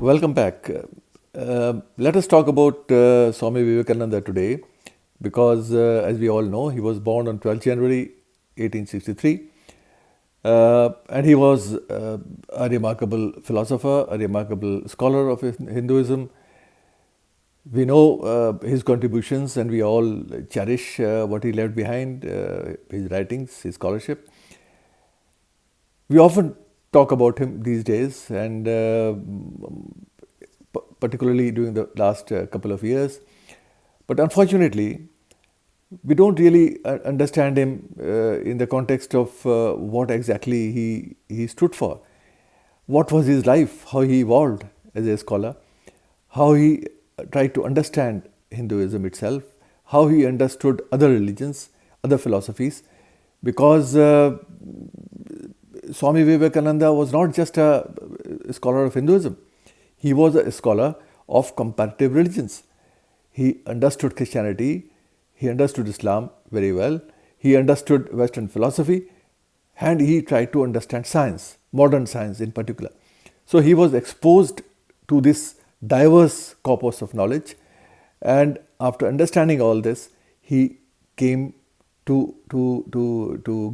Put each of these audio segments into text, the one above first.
Welcome back. Let us talk about Swami Vivekananda today because, as we all know, he was born on 12th January 1863 and he was a remarkable philosopher, a remarkable scholar of Hinduism. We know his contributions and we all cherish what he left behind, his writings, his scholarship. We often talk about him these days, and particularly during the last couple of years. But unfortunately, we don't really understand him in the context of what exactly he stood for. What was his life, how he evolved as a scholar, how he tried to understand Hinduism itself, how he understood other religions, other philosophies, because Swami Vivekananda was not just a scholar of Hinduism. He was a scholar of comparative religions. He understood Christianity, he understood Islam very well, he understood Western philosophy, and he tried to understand science, modern science in particular. So he was exposed to this diverse corpus of knowledge, and after understanding all this, he came to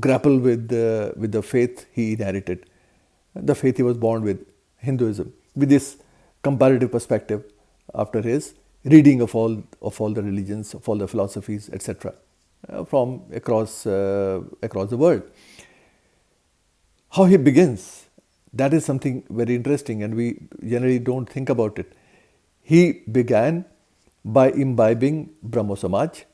grapple with the faith he inherited, the faith he was born with, Hinduism, with this comparative perspective after his reading of all the religions, of all the philosophies, etc., from across the world. How he begins, that is something very interesting, and we generally don't think about it. He began by imbibing Brahmo Samaj.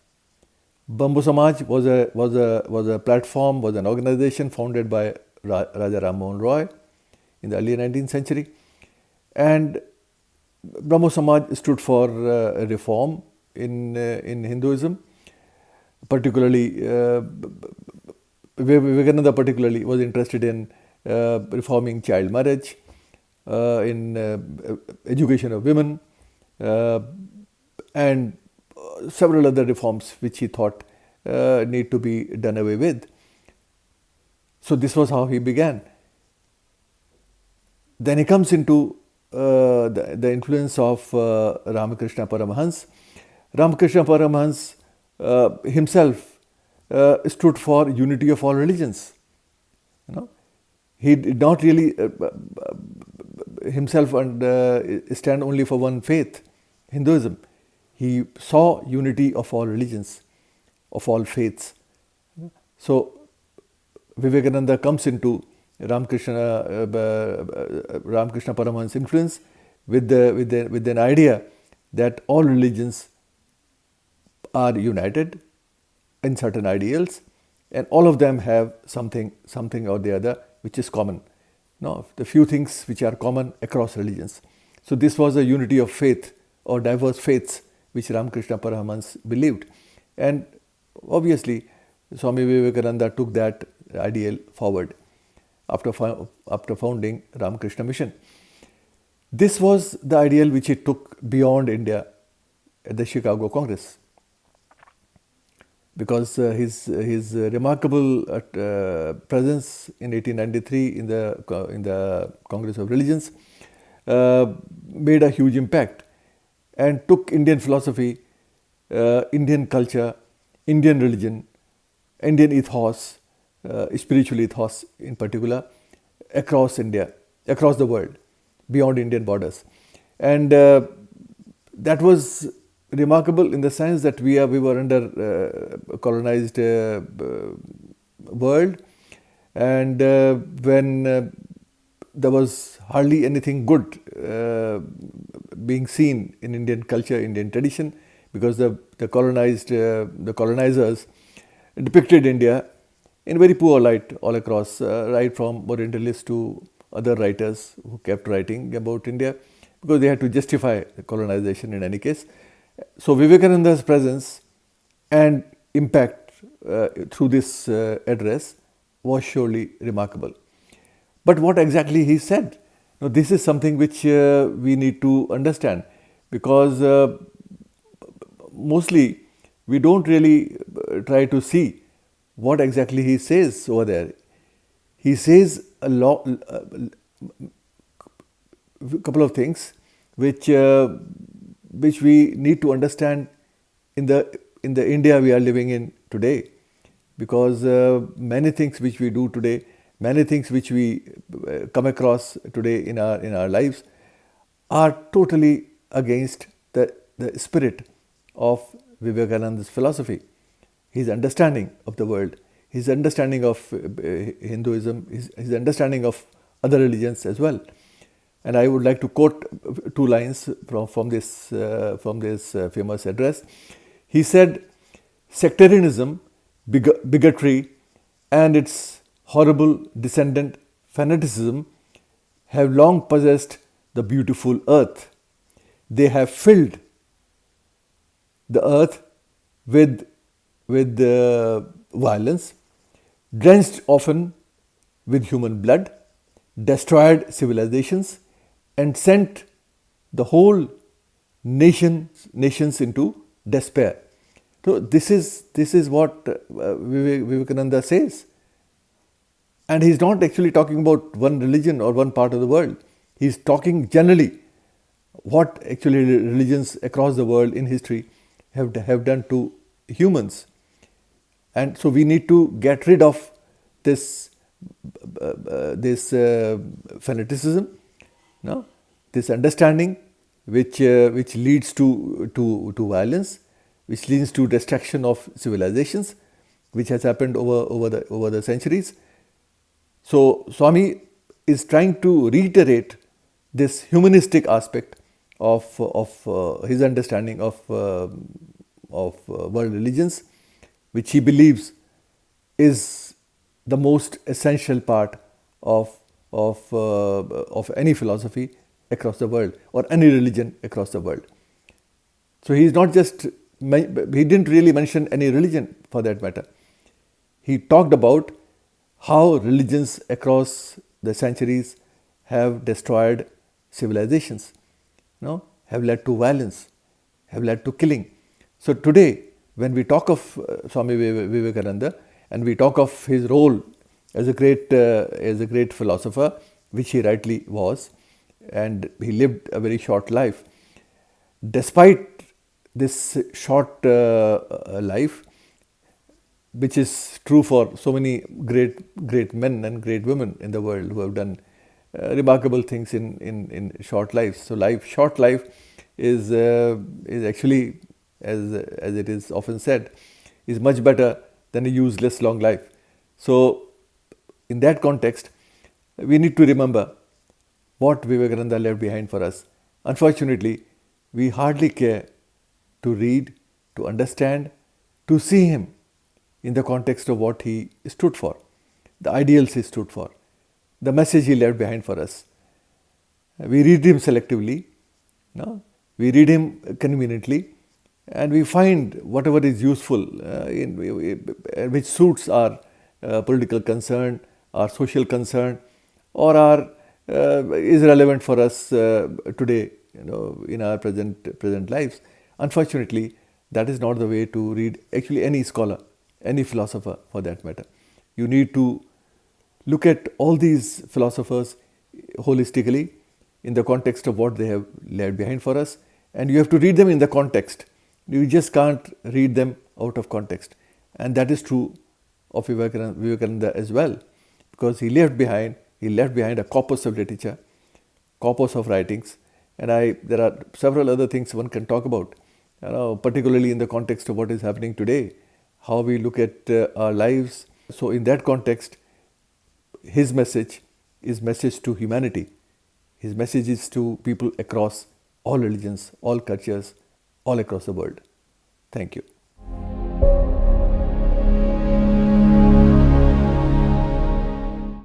Brahmo Samaj was a platform, was an organization founded by Raja Ram Mohan Roy in the early 19th century, and Brahmo Samaj stood for reform in Hinduism. Particularly, Vivekananda particularly was interested in reforming child marriage, in education of women, and several other reforms which he thought need to be done away with. So this was how he began. Then he comes into the influence of Ramakrishna Paramahans. Ramakrishna Paramahans himself stood for unity of all religions. He did not really himself stand only for one faith, Hinduism. He saw unity of all religions, of all faiths. So Vivekananda comes into Ramakrishna Paramahansa's influence with an idea that all religions are united in certain ideals, and all of them have something or the other which is common. The few things which are common across religions. So this was a unity of faith or diverse faiths which Ramakrishna Paramahans believed, and obviously Swami Vivekananda took that ideal forward after founding Ramakrishna Mission. This was the ideal which he took beyond India at the Chicago Congress, because his remarkable presence in 1893 in the Congress of Religions made a huge impact and took Indian philosophy, Indian culture, Indian religion, Indian ethos, spiritual ethos in particular, across India, across the world, beyond Indian borders. And that was remarkable in the sense that we were under colonized world, and when there was hardly anything good being seen in Indian culture, Indian tradition, because the colonizers depicted India in very poor light all across, right from Orientalists to other writers who kept writing about India, because they had to justify the colonization in any case. So Vivekananda's presence and impact through this address was surely remarkable. But what exactly he said? Now, this is something which we need to understand, because mostly we don't really try to see what exactly he says over there. He says a couple of things which which we need to understand in the India we are living in today, because many things which we do today, many things which we come across today in our lives are totally against the spirit of Vivekananda's philosophy, his understanding of the world, his understanding of Hinduism, his understanding of other religions as well. And I would like to quote two lines from this famous address. He said, "Sectarianism, bigotry, and its horrible descendant fanaticism have long possessed the beautiful earth. They have filled the earth with violence, drenched often with human blood, destroyed civilizations, and sent the whole nations into despair." So this is what Vivekananda says, and he's not actually talking about one religion or one part of the world. He's talking generally what actually religions across the world in history have done to humans. And so we need to get rid of this fanaticism, no? This understanding which leads to violence, which leads to destruction of civilizations, which has happened over the centuries. So Swami is trying to reiterate this humanistic aspect of his understanding of world religions, which he believes is the most essential part of any philosophy across the world, or any religion across the world. So he didn't really mention any religion for that matter. He talked about how religions across the centuries have destroyed civilizations, have led to violence, have led to killing. So today, when we talk of Swami Vivekananda, and we talk of his role as a great philosopher, which he rightly was, and he lived a very short life. Despite this short life, which is true for so many great men and great women in the world who have done remarkable things in short lives. So short life is actually, as it is often said, is much better than a useless long life. So in that context, we need to remember what Vivekananda left behind for us. Unfortunately, we hardly care to read, to understand, to see him in the context of what he stood for, the ideals he stood for, the message he left behind for us. We read him selectively, we read him conveniently, and we find whatever is useful, which suits our political concern, our social concern, or is relevant for us today, in our present lives. Unfortunately, that is not the way to read actually any scholar, any philosopher for that matter. You need to look at all these philosophers holistically in the context of what they have left behind for us, and you have to read them in the context. You just can't read them out of context. And that is true of Vivekananda as well, because he left behind a corpus of literature, corpus of writings, and there are several other things one can talk about, particularly in the context of what is happening today, how we look at our lives. So in that context, his message is message to humanity. His message is to people across all religions, all cultures, all across the world. Thank you.